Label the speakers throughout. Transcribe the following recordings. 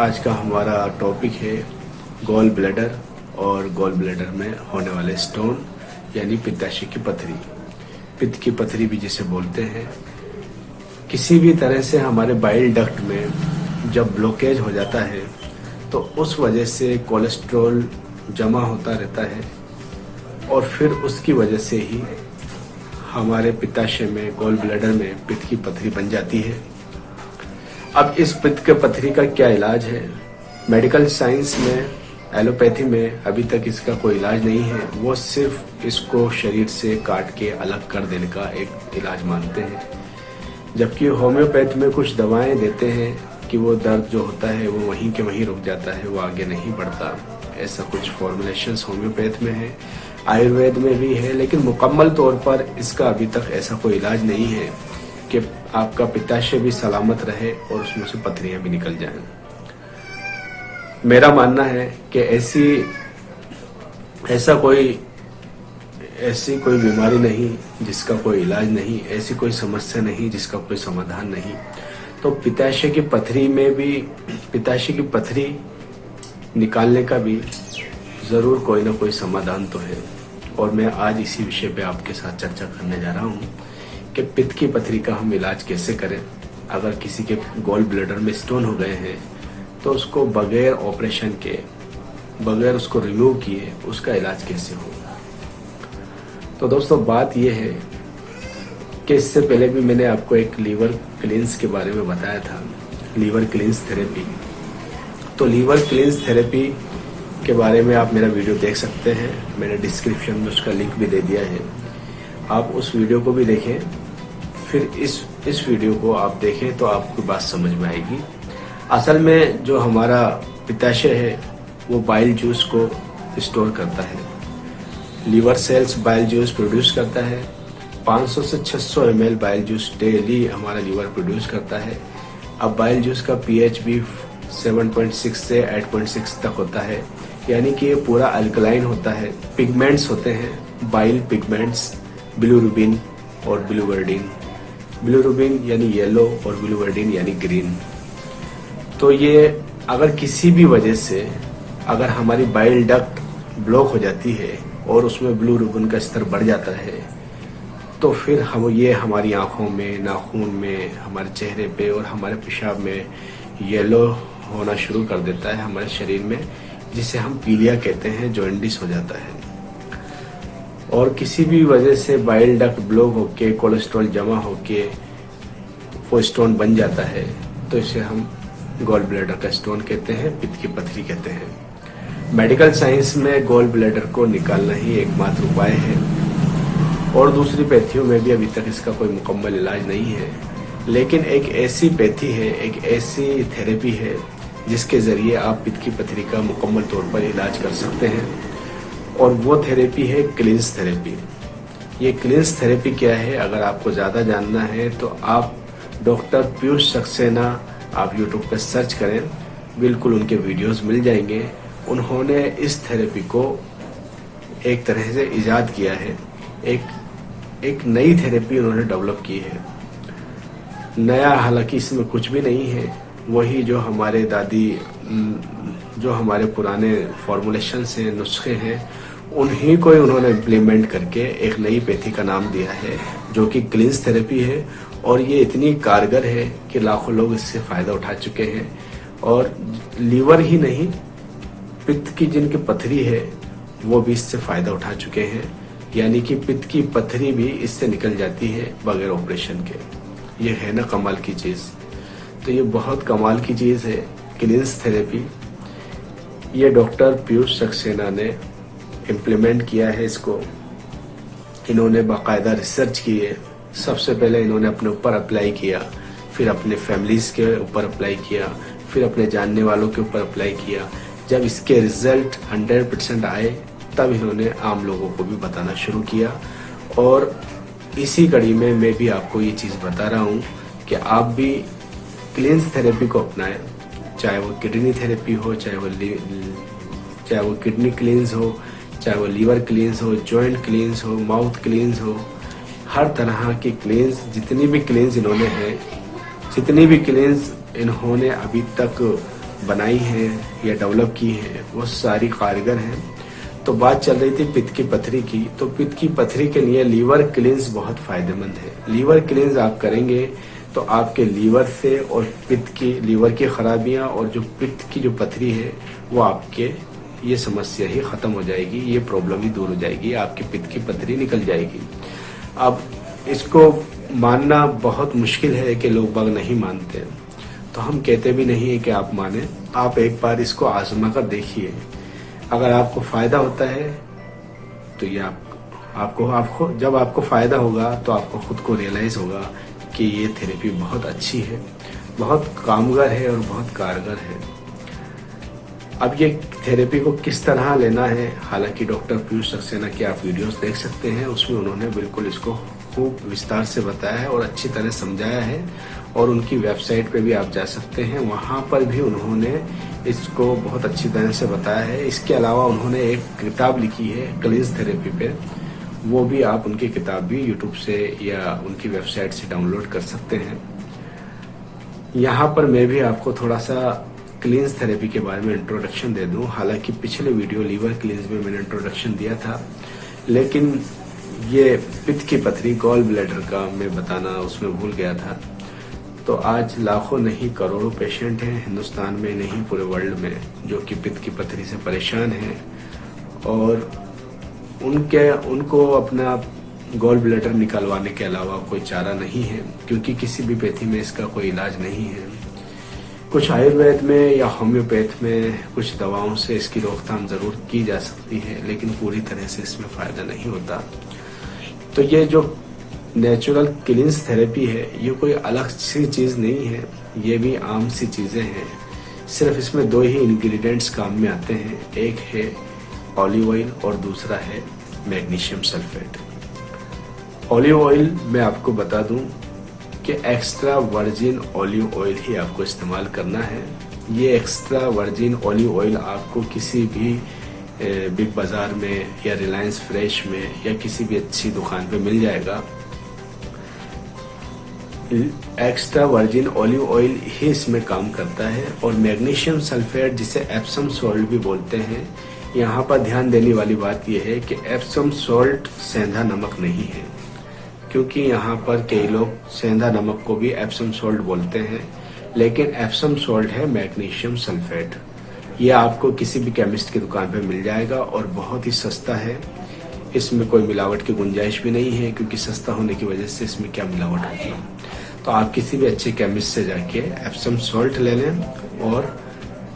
Speaker 1: आज का हमारा टॉपिक है गॉल ब्लैडर और गॉल ब्लैडर में होने वाले स्टोन यानी पित्ताशय की पथरी। पित्त की पथरी भी जिसे बोलते हैं। किसी भी तरह से हमारे बाइल डक्ट में जब ब्लॉकेज हो जाता है तो उस वजह से कोलेस्ट्रॉल जमा होता रहता है और फिर उसकी वजह से ही हमारे पित्ताशय में गॉल ब्लैडर में पित्त की पथरी बन जाती है। अब इस पित्त के पथरी का क्या इलाज है? मेडिकल साइंस में, एलोपैथी में अभी तक इसका कोई इलाज नहीं है। वो सिर्फ इसको शरीर से काट के अलग कर देने का एक इलाज मानते हैं, जबकि होम्योपैथ में कुछ दवाएं देते हैं कि वो दर्द जो होता है वो वहीं के वहीं रुक जाता है, वो आगे नहीं बढ़ता। ऐसा कुछ फॉर्मुलेशंस होम्योपैथ में है, आयुर्वेद में भी है, लेकिन मुकम्मल तौर पर इसका अभी तक ऐसा कोई इलाज नहीं है कि आपका पित्ताशय भी सलामत रहे और उसमें से पथरियां भी निकल जाएं। मेरा मानना है कि ऐसी कोई बीमारी नहीं जिसका कोई इलाज नहीं, ऐसी कोई समस्या नहीं जिसका कोई समाधान नहीं। तो पित्ताशय की पथरी में भी, पित्ताशय की पथरी निकालने का भी जरूर कोई ना कोई समाधान तो है। और मैं आज इसी विषय पे आपके साथ चर्चा करने जा रहा हूँ कि पित्त की पथरी का हम इलाज कैसे करें। अगर किसी के गॉल ब्लैडर में स्टोन हो गए हैं तो उसको बगैर ऑपरेशन के, बगैर उसको रिमूव किए उसका इलाज कैसे हो। तो दोस्तों बात यह है कि इससे पहले भी मैंने आपको एक लीवर क्लींस के बारे में बताया था, लीवर क्लींस थेरेपी। तो लीवर क्लींस थेरेपी के बारे में आप मेरा वीडियो देख सकते हैं, मैंने डिस्क्रिप्शन में उसका लिंक भी दे दिया है। आप उस वीडियो को भी देखें, फिर इस वीडियो को आप देखें तो आपको बात समझ में आएगी। असल में जो हमारा पित्ताशय है वो बाइल जूस को स्टोर करता है। Liver cells bile juice produce करता है। 500 से 600 ml बाइल जूस डेली हमारा लीवर प्रोड्यूस करता है। अब बाइल जूस का pH भी 7.6 से 8.6 तक होता है, यानी कि ये पूरा अल्कलाइन होता है। पिगमेंट्स होते हैं, बाइल पिगमेंट्स, बिलिरुबिन और बिलिवर्डिन। बिलिरुबिन यानी येलो और बिलिवर्डिन यानी ग्रीन। तो ये अगर किसी भी वजह से अगर हमारी बाइल डक्ट ब्लॉक हो जाती है और उसमें बिलिरुबिन का स्तर बढ़ जाता है तो फिर ये हमारी आंखों में, नाखून में, हमारे चेहरे पे और हमारे पेशाब में येलो होना शुरू कर देता है हमारे शरीर में, जिसे हम पीलिया कहते हैं, जॉन्डिस हो जाता है। और किसी भी वजह से बाइल डक्ट ब्लॉक होके, कोलेस्ट्रॉल जमा होके वो स्टोन बन जाता है तो इसे हम गॉल ब्लैडर का स्टोन कहते हैं, पित्त की पथरी कहते हैं। मेडिकल साइंस में गॉल ब्लैडर को निकालना ही एकमात्र उपाय है और दूसरी पैथियों में भी अभी तक इसका कोई मुकम्मल इलाज नहीं है। लेकिन एक ऐसी पैथी है, एक ऐसी थेरेपी है जिसके जरिए आप पित्त की पथरी का मुकम्मल तौर पर इलाज कर सकते हैं और वो थेरेपी है क्लींस थेरेपी। ये क्लींस थेरेपी क्या है, अगर आपको ज़्यादा जानना है तो आप डॉक्टर पीयूष सक्सेना आप यूट्यूब पर सर्च करें, बिल्कुल उनके वीडियोस मिल जाएंगे। उन्होंने इस थेरेपी को एक तरह से इजाद किया है, एक नई थेरेपी उन्होंने डेवलप की है। नया हालांकि इसमें कुछ भी नहीं है, वही जो हमारे दादी, जो हमारे पुराने फॉर्मुलेशंस हैं, नुस्खे हैं, उन्हीं को उन्होंने इम्प्लीमेंट करके एक नई पैथी का नाम दिया है जो कि क्लींस थेरेपी है। और ये इतनी कारगर है कि लाखों लोग इससे फ़ायदा उठा चुके हैं। और लीवर ही नहीं, पित्त की जिनकी पथरी है वो भी इससे फ़ायदा उठा चुके हैं, यानी कि पित्त की पथरी भी इससे निकल जाती है बगैर ऑपरेशन के। ये है ना कमाल की चीज़। तो ये बहुत कमाल की चीज़ है क्लींस थेरेपी। ये डॉक्टर पीयूष सक्सेना ने इम्प्लीमेंट किया है इसको। इन्होंने बाकायदा रिसर्च की है। सबसे पहले इन्होंने अपने ऊपर अप्लाई किया, फिर अपने फैमिलीज के ऊपर अप्लाई किया, फिर अपने जानने वालों के ऊपर अप्लाई किया। जब इसके रिजल्ट 100% आए तब इन्होंने आम लोगों को भी बताना शुरू किया। और इसी कड़ी में मैं भी आपको ये चीज़ बता रहा हूँ कि आप भी क्लींस थेरेपी को अपनाएं, चाहे वो किडनी थेरेपी हो, चाहे वो किडनी क्लींस हो, चाहे वो लीवर क्लींस हो, जॉइंट क्लींस हो, माउथ क्लींस हो। हर तरह की क्लींस, जितनी भी क्लींस इन्होंने अभी तक बनाई है या डेवलप की है वो सारी कारगर हैं। तो बात चल रही थी पित्त की पथरी की। तो पित्त की पथरी के लिए लीवर क्लींस बहुत फायदेमंद है। लीवर क्लींस आप करेंगे तो आपके लीवर से और लीवर की खराबियां और जो पित्त की जो पथरी है वो आपके ये समस्या ही खत्म हो जाएगी, ये प्रॉब्लम ही दूर हो जाएगी, आपकी पित्त की पथरी निकल जाएगी। अब इसको मानना बहुत मुश्किल है कि लोग बाग नहीं मानते, तो हम कहते भी नहीं है कि आप माने। आप एक बार इसको आजमा कर देखिए, अगर आपको फायदा होता है तो ये आपको जब आपको फायदा होगा तो आपको खुद को रियलाइज होगा कि ये थेरेपी बहुत अच्छी है, बहुत कामगार है और बहुत कारगर है। अब ये थेरेपी को किस तरह लेना है, हालांकि डॉक्टर पीयूष सक्सेना की आप वीडियोस देख सकते हैं, उसमें उन्होंने बिल्कुल इसको खूब विस्तार से बताया है और अच्छी तरह समझाया है। और उनकी वेबसाइट पे भी आप जा सकते हैं, वहां पर भी उन्होंने इसको बहुत अच्छी तरह से बताया है। इसके अलावा उन्होंने एक किताब लिखी है क्लींस थेरेपी पे, वो भी आप उनकी किताब भी यूट्यूब से या उनकी वेबसाइट से डाउनलोड कर सकते हैं। यहाँ पर मैं भी आपको थोड़ा सा क्लींस थेरेपी के बारे में इंट्रोडक्शन दे दूं। हालांकि पिछले वीडियो लीवर क्लींस में मैंने इंट्रोडक्शन दिया था, लेकिन ये पित्त की पथरी गॉल ब्लैडर का मैं बताना उसमें भूल गया था। तो आज लाखों नहीं करोड़ों पेशेंट हैं हिंदुस्तान में नहीं पूरे वर्ल्ड में जो कि पित्त की पथरी से परेशान हैं और उनको अपना गॉल ब्लैडर निकलवाने के अलावा कोई चारा नहीं है, क्योंकि किसी भी पैथी में इसका कोई इलाज नहीं है। कुछ आयुर्वेद में या होम्योपैथ में कुछ दवाओं से इसकी रोकथाम जरूर की जा सकती है, लेकिन पूरी तरह से इसमें फायदा नहीं होता। तो ये जो नेचुरल क्लींस थेरेपी है ये कोई अलग सी चीज नहीं है, ये भी आम सी चीजें हैं। सिर्फ इसमें दो ही इंग्रेडिएंट्स काम में आते हैं, एक है ऑलिव ऑयल और दूसरा है मैग्नीशियम सल्फेट। ऑलिव ऑयल मैं आपको बता दूं कि एक्स्ट्रा वर्जिन ऑलिव ऑयल ही आपको इस्तेमाल करना है। ये एक्स्ट्रा वर्जिन ऑलिव ऑयल आपको किसी भी बिग बाजार में या रिलायंस फ्रेश में या किसी भी अच्छी दुकान पे मिल जाएगा। एक्स्ट्रा वर्जिन ऑलिव ऑयल ही इसमें काम करता है। और मैग्नीशियम सल्फेट जिसे एप्सम सॉल्ट भी बोलते हैं, यहाँ पर ध्यान देने वाली बात यह है कि एप्सम सॉल्ट सेंधा नमक नहीं है, क्योंकि यहाँ पर कई लोग सेंधा नमक को भी एप्सम सॉल्ट बोलते हैं, लेकिन एप्सम सॉल्ट है मैग्नीशियम सल्फेट। ये आपको किसी भी केमिस्ट की दुकान पे मिल जाएगा और बहुत ही सस्ता है। इसमें कोई मिलावट की गुंजाइश भी नहीं है, क्योंकि सस्ता होने की वजह से इसमें क्या मिलावट होगी। तो आप किसी भी अच्छे केमिस्ट से जाके एप्सम सॉल्ट ले लें और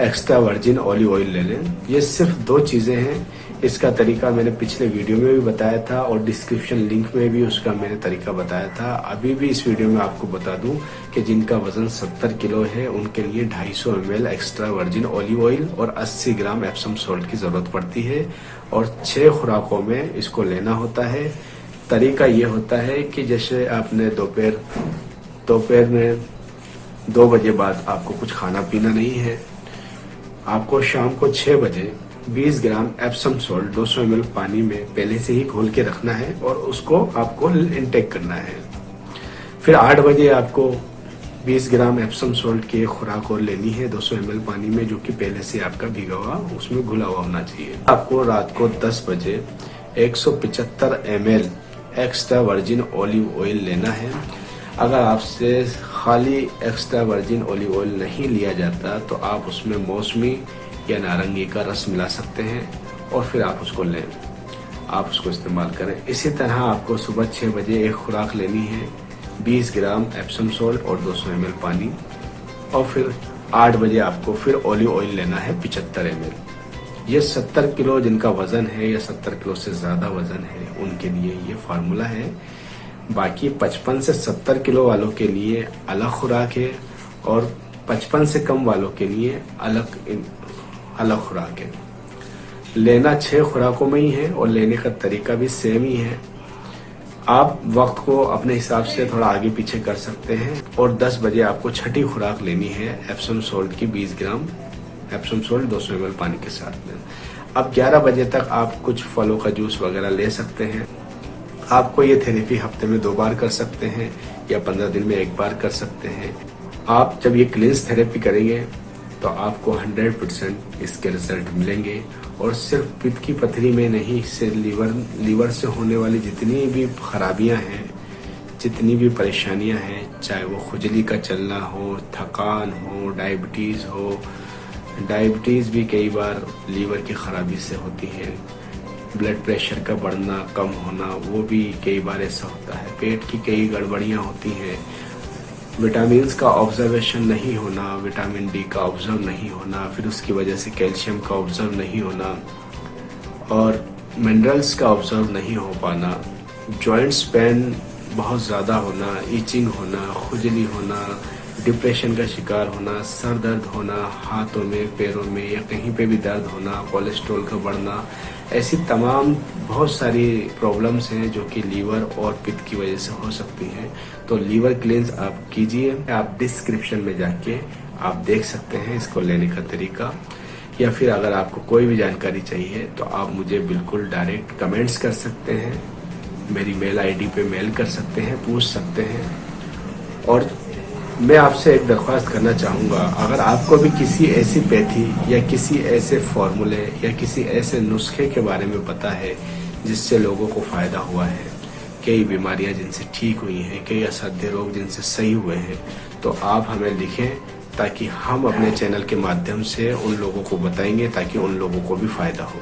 Speaker 1: एक्स्ट्रा वर्जिन ऑलिव ऑयल ले लें। ये सिर्फ दो चीजें हैं। इसका तरीका मैंने पिछले वीडियो में भी बताया था और डिस्क्रिप्शन लिंक में भी उसका मैंने तरीका बताया था। अभी भी इस वीडियो में आपको बता दूं कि जिनका वजन 70 किलो है उनके लिए 250 ml extra virgin olive oil और 80 ग्राम एप्सम सॉल्ट की जरूरत पड़ती है और 6 खुराकों में इसको लेना होता है। तरीका ये होता है कि जैसे आपने दोपहर में 2 बजे बाद आपको कुछ खाना पीना नहीं है, आपको शाम को 6 बजे 20 ग्राम एप्सम सॉल्ट 200 ml पानी में पहले से ही घोल के रखना है और उसको आपको इनटेक करना है। फिर 8 बजे आपको 20 ग्राम एप्सम सॉल्ट की एक खुराक और लेनी है 200 ml पानी में, जो कि पहले से आपका भीगा हुआ उसमें घुला हुआ होना चाहिए। आपको रात को 10 बजे 175 ml extra virgin olive oil लेना है। अगर आपसे खाली एक्स्ट्रा वर्जिन ऑलिव ऑयल नहीं लिया जाता तो आप उसमें मौसमी या नारंगी का रस मिला सकते हैं और फिर आप उसको लें, आप उसको इस्तेमाल करें। इसी तरह आपको सुबह 6 बजे एक खुराक लेनी है 20 ग्राम एप्सम सॉल्ट और 200 ml पानी, और फिर 8 बजे आपको फिर ऑलिव ऑयल लेना है 75 ml। ये 70 किलो जिनका वजन है या 70 किलो से ज्यादा वजन है उनके लिए ये फार्मूला है। बाकी 55 से 70 किलो वालों के लिए अलग खुराक है और 55 से कम वालों के लिए अलग खुराक है। लेना 6 खुराकों में ही है और लेने का तरीका भी सेम ही है। आप वक्त को अपने हिसाब से थोड़ा आगे पीछे कर सकते हैं। और 10 बजे आपको छठी खुराक लेनी है एप्सम सॉल्ट की 20 ग्राम एप्सम सॉल्ट 200 ml पानी के साथ में। अब 11 बजे तक आप कुछ फलों का जूस वगैरह ले सकते हैं। आपको ये थेरेपी हफ्ते में 2 बार कर सकते हैं या 15 दिन में 1 बार कर सकते हैं। आप जब ये क्लींस थेरेपी करेंगे तो आपको 100% इसके रिजल्ट मिलेंगे। और सिर्फ पित्त की पथरी में नहीं, इससे लीवर से होने वाली जितनी भी खराबियां हैं, जितनी भी परेशानियां हैं, चाहे वो खुजली का चलना हो, थकान हो, डायबिटीज़ हो, डायबिटीज़ भी कई बार लीवर की खराबी से होती है। ब्लड प्रेशर का बढ़ना कम होना, वो भी कई बार ऐसा होता है। पेट की कई गड़बड़ियां होती हैं। विटामिन्स का ऑब्जर्वेशन नहीं होना, विटामिन डी का ऑब्जर्व नहीं होना, फिर उसकी वजह से कैल्शियम का ऑब्जर्व नहीं होना और मिनरल्स का ऑब्जर्व नहीं हो पाना, जॉइंट्स पेन बहुत ज़्यादा होना, ईचिंग होना, खुजली होना, डिप्रेशन का शिकार होना, सर दर्द होना, हाथों में, पैरों में या कहीं पे भी दर्द होना, कोलेस्ट्रॉल का बढ़ना, ऐसी तमाम बहुत सारी प्रॉब्लम्स हैं जो कि लीवर और पित्त की वजह से हो सकती हैं। तो लीवर क्लींस आप कीजिए। आप डिस्क्रिप्शन में जाके आप देख सकते हैं इसको लेने का तरीका, या फिर अगर आपको कोई भी जानकारी चाहिए तो आप मुझे बिल्कुल डायरेक्ट कमेंट्स कर सकते हैं, मेरी मेल आईडी पे मेल कर सकते हैं, पूछ सकते हैं। और मैं आपसे एक दरख्वास्त करना चाहूँगा, अगर आपको भी किसी ऐसी पैथी या किसी ऐसे फॉर्मूले या किसी ऐसे नुस्खे के बारे में पता है जिससे लोगों को फ़ायदा हुआ है, कई बीमारियां जिनसे ठीक हुई हैं, कई असाध्य रोग जिनसे सही हुए हैं, तो आप हमें लिखें ताकि हम अपने चैनल के माध्यम से उन लोगों को बताएंगे ताकि उन लोगों को भी फ़ायदा हो।